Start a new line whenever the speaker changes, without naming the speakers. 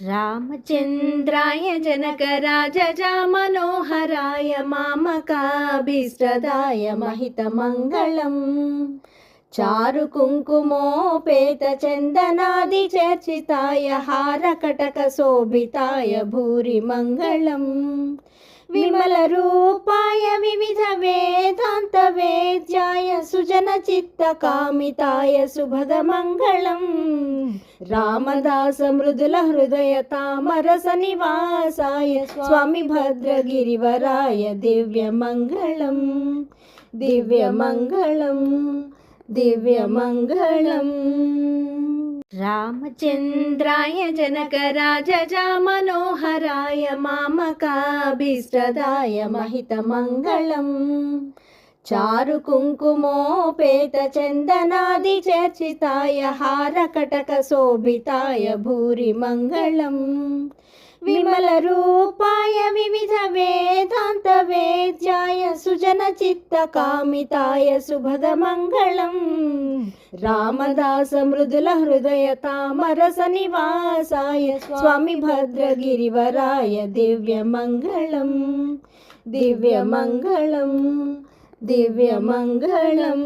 रामचन्द्राय जनकराजजामनोहराय मामकाभीष्टदाय महितमङ्गलम् चारुकुङ्कुमोपेतचन्दनादिचर्चिताय हारकटकशोभिताय भूरिमङ्गलम् विमलरूपाय विविधवेदान्तवेद्याय सुजनचित्तकामिताय शुभदमङ्गलम् Ramdas मृदुलहृदयतामरसनिवासाय Swami भद्रगिरिवराय दिव्यमङ्गलम् दिव्यमङ्गलम् दिव्यमङ्गलम् रामचन्द्राय जनकराजजामनोहराय मामकाभीष्टदाय महितमङ्गलम् चारुकुङ्कुमोपेतचन्दनादिचर्चिताय हारकटकशोभिताय भूरिमङ्गलम् विमलरूपाय विविधवेदान्तवेद्याय सुजनचित्तकामिताय शुभदमङ्गलम् Ramdas मृदुलहृदयतामरसनिवासाय Swami भद्रगिरिवराय दिव्यमङ्गलम् दिव्यमङ्गलम् दिव्यमङ्गलम्।